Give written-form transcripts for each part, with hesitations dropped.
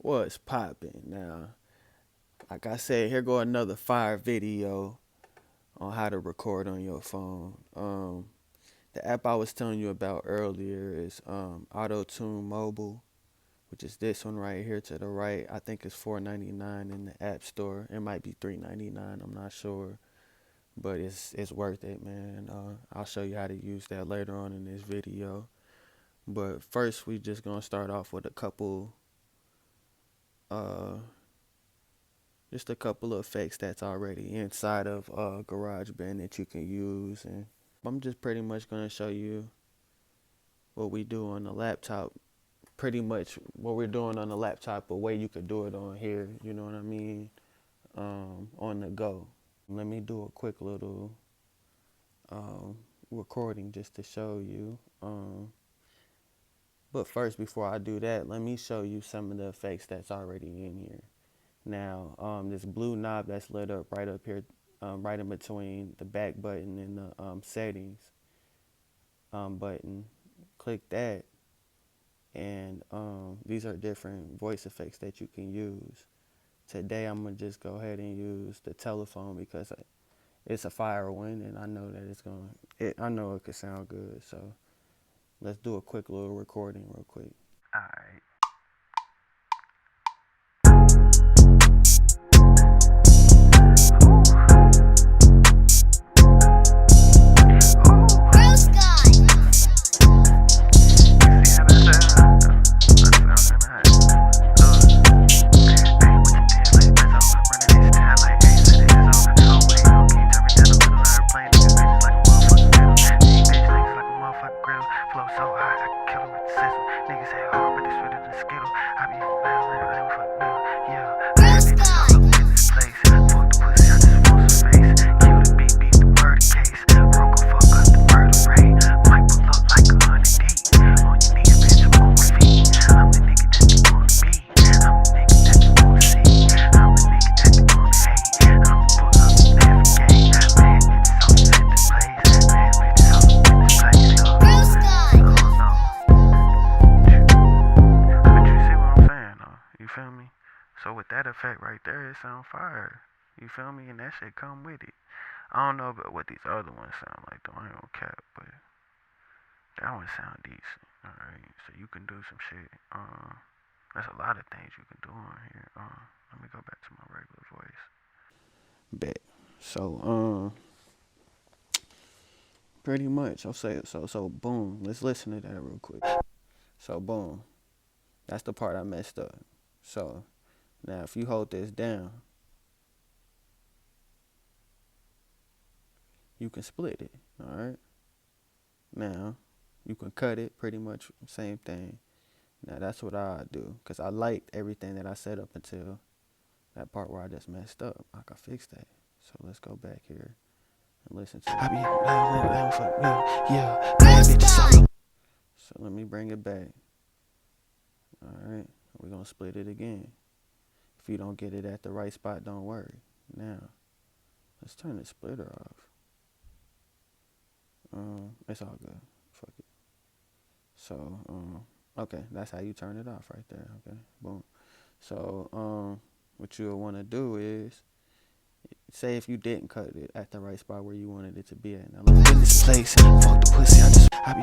What's poppin' now? Like I said, here go another fire video on how to record on your phone. The app I was telling you about earlier is Auto Tune Mobile, which is this one right here to the right. I think it's $4.99 in the App Store. It might be $3.99. I'm not sure, but it's worth it, man. I'll show you how to use that later on in this video. But first, we just gonna start off with uh, a couple of effects that's already inside of GarageBand that you can use, and I'm just pretty much gonna show you what we do on the laptop. Pretty much what we're doing on the laptop, a way you could do it on here. You know what I mean? On the go. Let me do a quick little um, recording just to show you. But first, before I do that, let me show you some of the effects that's already in here. Now, this blue knob that's lit up here, right in between the back button and the settings button, click that, and these are different voice effects that you can use. Today, I'm gonna just go ahead and use the telephone because it's a fire one, and I know that I know it could sound good. So let's do a quick little recording real quick. All right. Feel me? So with that effect right there, it sound fire. You feel me? And that shit come with it. I don't know about what these other ones sound like though. I ain't gonna cap, but that one sound decent. Alright, so you can do some shit. There's a lot of things you can do on here. Let me go back to my regular voice. Bet. So pretty much I'll say it. So boom. Let's listen to that real quick. So boom. That's the part I messed up. So now if you hold this down, you can split it. Alright. Now you can cut it, pretty much same thing. Now that's what I do, because I liked everything that I set up until that part where I just messed up. I can fix that. So let's go back here and listen to it. So let me bring it back. Alright, we're going to split it again. If you don't get it at the right spot, don't worry. Now, let's turn the splitter off. It's all good. Fuck it. So, okay, that's how you turn it off right there. Okay, boom. So, what you'll want to do is, say if you didn't cut it at the right spot where you wanted it to be at. Now let's get this place. Fuck the pussy. I be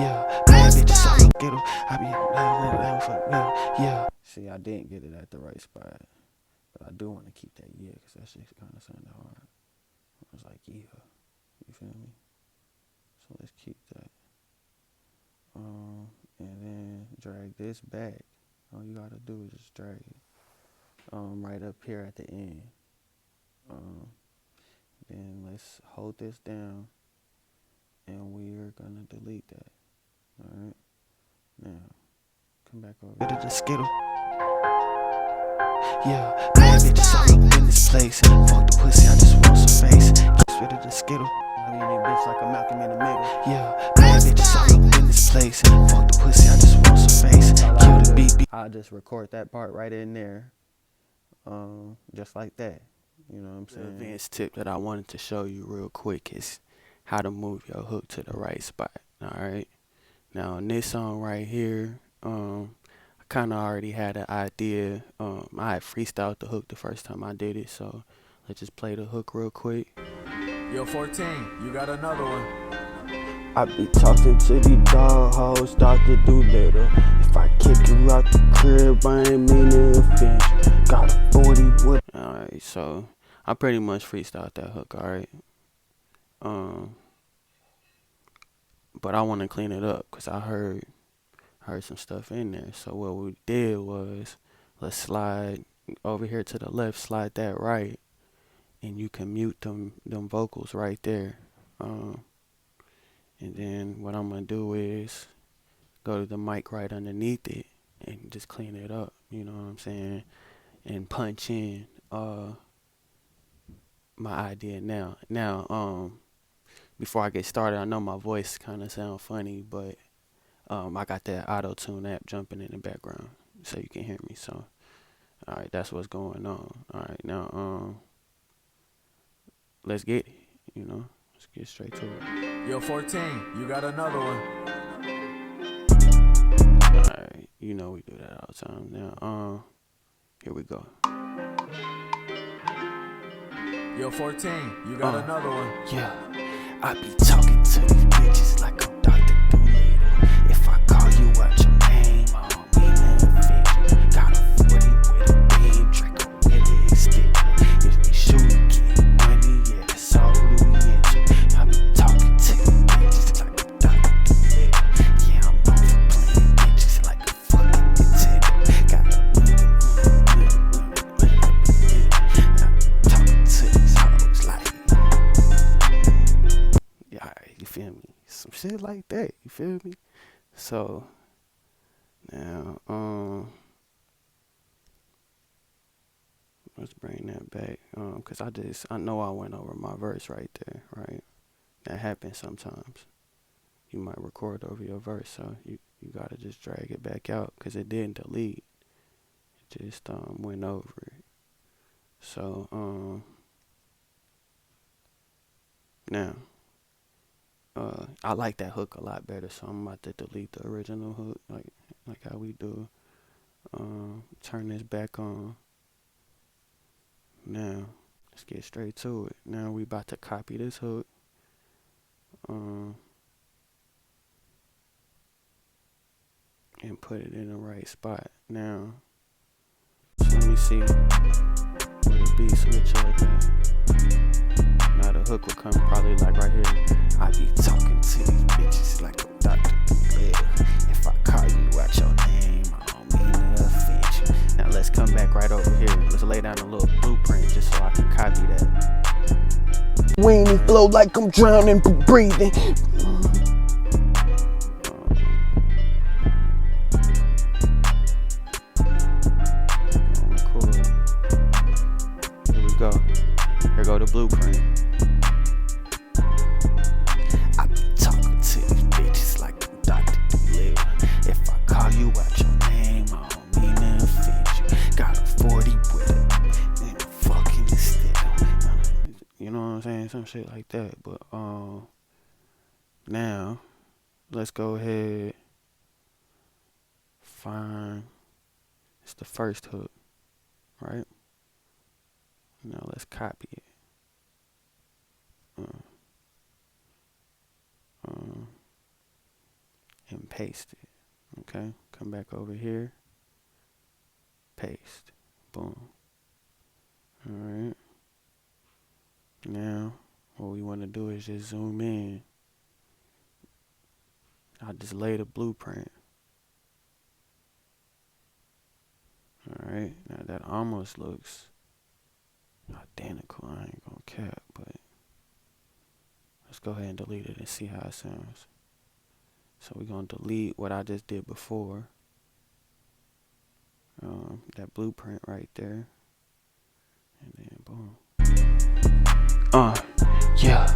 yeah. Bad bitches all get I be yeah. See, I didn't get it at the right spot, but I do want to keep that yeah, because that shit kind of sounded hard. I was like yeah, you feel me? So let's keep that. And then drag this back. All you gotta do is just drag it. Right up here at the end. Then let's hold this down, and we're gonna delete that. Alright. Now, come back over. Bit of the skittle. Yeah, bad bitches all up in this place. Fuck the pussy, I just want some face. Get rid of the skittle. I mean, that bitch like a Malcolm in the middle. Yeah, bad bitches all up in this place. Fuck the pussy, I just want some face. Kill the beat. I'll just record that part right in there. Just like that. You know what I'm saying? The advanced tip that I wanted to show you real quick is how to move your hook to the right spot. Alright. Now on this song right here, I kind of already had an idea. I had freestyled the hook the first time I did it, so let's just play the hook real quick. Yo, 14, you got another one. I be talking to these dog hoes, Dr. Doolittle. If I kick you out the crib, I ain't mean to offend you. Got a 40 with. Alright, so I pretty much freestyled that hook, alright? But I want to clean it up because I heard some stuff in there. So what we did was, let's slide over here to the left, slide that right, and you can mute them vocals right there. And then what I'm gonna do is go to the mic right underneath it and just clean it up. You know what I'm saying? And punch in my idea now. Now, before I get started, I know my voice kind of sound funny, but I got that auto tune app jumping in the background so you can hear me. So, all right, that's what's going on. All right, now, let's get it. You know, let's get straight to it. Yo, 14, you got another one. All right, you know we do that all the time. Now, here we go. Yo, 14, you got another one. Yeah, I be talking to these bitches like I'm Dr. Doolittle. If I call you out your name, I don't mean to offend you. Got a 40 with a beam, Draco with it extended. If we shoot, get money, yeah, that's all we into. I be talking to these bitches like I'm Dr. Doolittle. Yeah, I'm known for playing bitches like a fucking Nintendo. Got a talking to these hoes like, yeah, you feel me? Some shit like that, you feel me? So now, let's bring that back. Cause I know I went over my verse right there, right? That happens sometimes. You might record over your verse, so you gotta just drag it back out, cause it didn't delete. It just went over it. So now. I like that hook a lot better, so I'm about to delete the original hook, like how we do. Turn this back on. Now, let's get straight to it. Now we about to copy this hook. And put it in the right spot. Now, so let me see where the beat switch up at. Now the hook will come probably like right here. I be talking to these bitches like I'm Dr. Doolittle. If I call you out your name, I don't mean to offend you. Now let's come back right over here. Let's lay down a little blueprint just so I can copy that. Rainy flow like I'm drowning but breathing. Here we go. Here go the blueprint. I be talking to these bitches like I'm Dr. Doolittle. If I call you out your name, I don't mean to offend you. Got a 40 with it and a fucking extender. You know what I'm saying? Some shit like that. But now let's go ahead. Find. It's the first hook, right? Now let's copy it. And paste it. Okay, come back over here. Paste. Boom. All right. Now, what we want to do is just zoom in. I just lay the blueprint. All right. Now that almost looks identical. I ain't gonna cap, but let's go ahead and delete it and see how it sounds. So we're gonna delete what I just did before. That blueprint right there. And then boom. Yeah.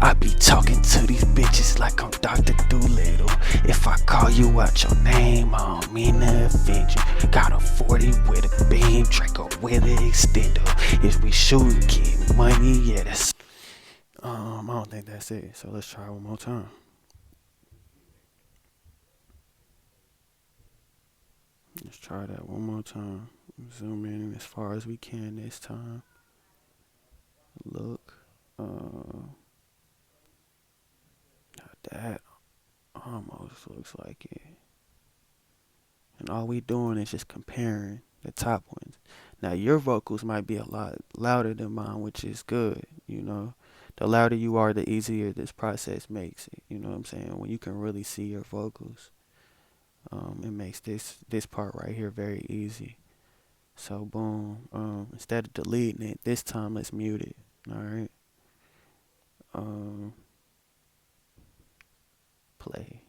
I be talking to these bitches like I'm Dr. Doolittle. If I call you out your name, I don't mean to offend you. Got a 40 with a beam, Draco with an extender. If we shoot and get money, yeah, that's. I don't think that's it. So let's try one more time. Let's try that one more time. Zoom in as far as we can this time. Look. That almost looks like it. And all we doing is just comparing the top ones. Now your vocals might be a lot louder than mine, which is good, you know. The louder you are, the easier this process makes it. You know what I'm saying? When you can really see your vocals, it makes this part right here very easy. So boom. Instead of deleting it, this time let's mute it. Alright. Play.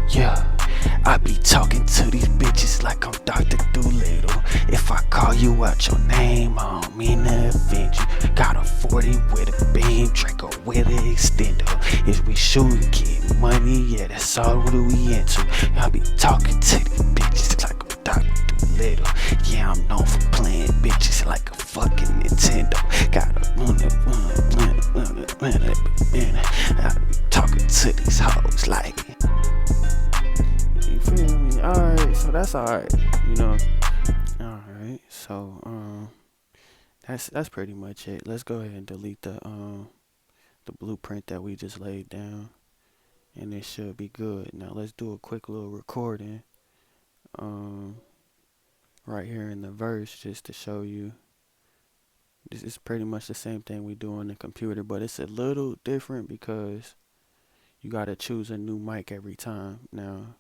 Yeah, I be talking to these bitches like I'm Dr. Doolittle. If I call you out your name, I don't mean to offend you. Got a 40 with a beam, Draco with an extender. If we shoot and get money, yeah, that's all what we into. I be talking to these bitches like I'm Dr. Doolittle. Yeah, I'm known for playing bitches like a fucking Nintendo. Got a I be talking to these hoes like. You feel me? Alright, so that's alright, you know. Alright, so that's pretty much it. Let's go ahead and delete the blueprint that we just laid down. And it should be good. Now let's do a quick little recording. Right here in the verse, just to show you. This is pretty much the same thing we do on the computer, but it's a little different because you gotta choose a new mic every time. Now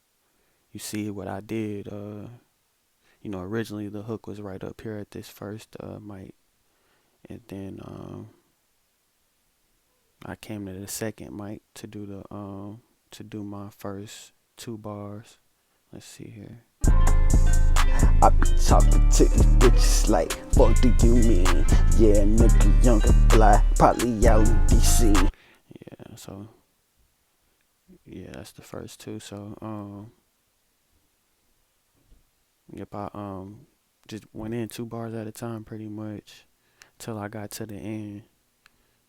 you see what I did, you know, originally the hook was right up here at this first mic, and then I came to the second mic to do the to do my first 2 bars. Let's see here. I be talking to these bitches like, what do you mean? Yeah, nigga, younger, fly, probably out in DC. Yeah, so yeah, that's the first 2. So yep, I just went in 2 bars at a time pretty much till I got to the end.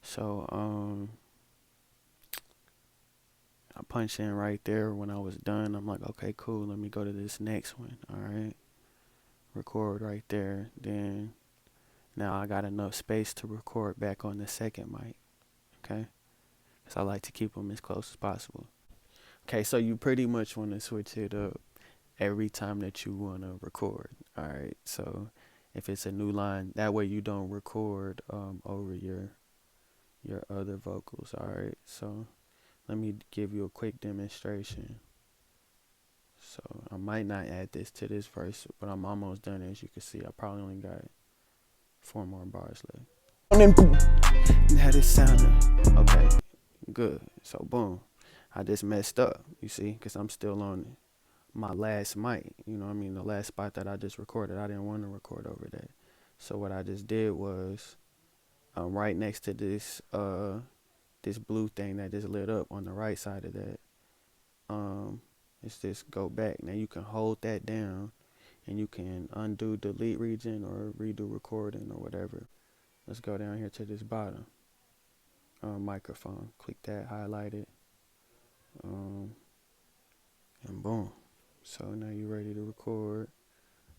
So I punched in right there when I was done. I'm like, okay, cool, let me go to this next one. Alright. Record right there. Then now I got enough space to record back on the second mic. Okay? Because I like to keep them as close as possible. Okay, so you pretty much want to switch it up every time that you want to record. Alright, so if it's a new line, that way you don't record over your other vocals. Alright, so let me give you a quick demonstration. So I might not add this to this verse, but I'm almost done. As you can see, I probably only got 4 more bars left. Now this sounded okay, good. So boom, I just messed up, you see, because I'm still on my last mic. You know what I mean? The last spot that I just recorded, I didn't want to record over that. So what I just did was, right next to this this blue thing that just lit up on the right side of that, it's just go back. Now you can hold that down and you can undo delete region or redo recording or whatever. Let's go down here to this bottom microphone. Click that, highlight it, and boom. So now you're ready to record.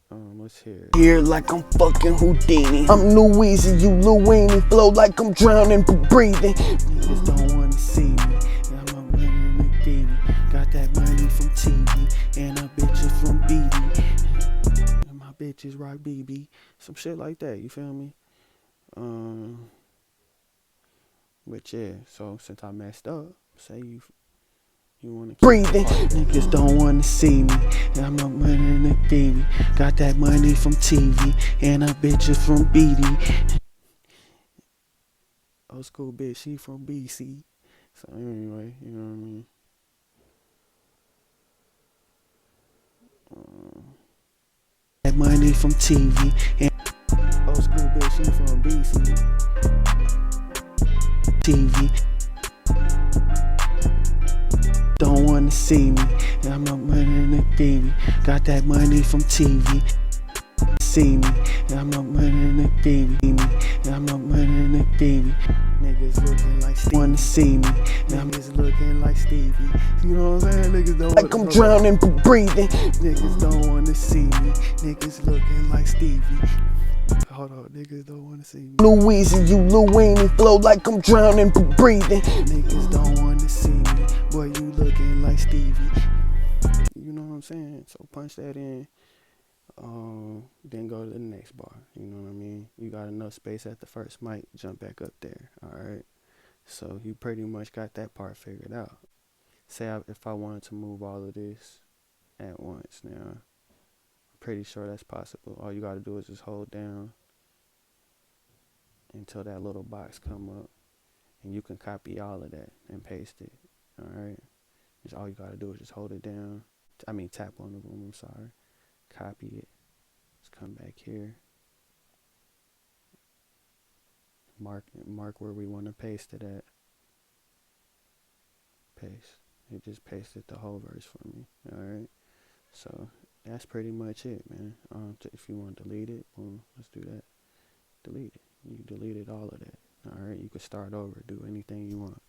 Let's hear it. Here like I'm fucking Houdini. I'm New Weezy, you Louini. Flow like I'm drowning but breathing. Niggas don't wanna see me. I'm a winner in the bikini. Got that money from TV and a bitches from BD. And my bitches rock BB. Some shit like that, you feel me? But yeah, so since I messed up, say you wanna keep Breathing. Niggas don't wanna see me. I'm a winner in the baby. Got that money from TV and a bitches from BD. Old school bitch, she from BC. So anyway, you know what I mean? That money from TV and old school bitch, she from BC. TV. Don't wanna see me. I'm a winner in the baby. Got that money from TV. see me. And I'm not running the baby. And I'm not running the baby. Niggas looking like Stevie. Wanna see me. Niggas looking like Stevie. You know what I'm saying? Niggas don't Like I'm drowning but breathing. Niggas don't wanna see me. Niggas looking like Stevie. Hold on, niggas don't wanna see me. Louise and you Louine flow like I'm drowning but breathing. Niggas don't wanna see me. Boy, you looking like Stevie. You know what I'm saying? So punch that in. Then go to the next bar. You know what I mean? You got enough space at the first mic, jump back up there. Alright. So you pretty much got that part figured out. Say if I wanted to move all of this at once now, I'm pretty sure that's possible. All you gotta do is just hold down until that little box come up, and you can copy all of that and paste it. Alright. Just all you gotta do is just hold it down. Tap on the room, I'm sorry. Copy it. Let's come back here. Mark where we want to paste it at. Paste. It just pasted the whole verse for me. Alright. So that's pretty much it, man. If you want to delete it, boom, let's do that. Delete it. You deleted all of that. Alright. You can start over, do anything you want.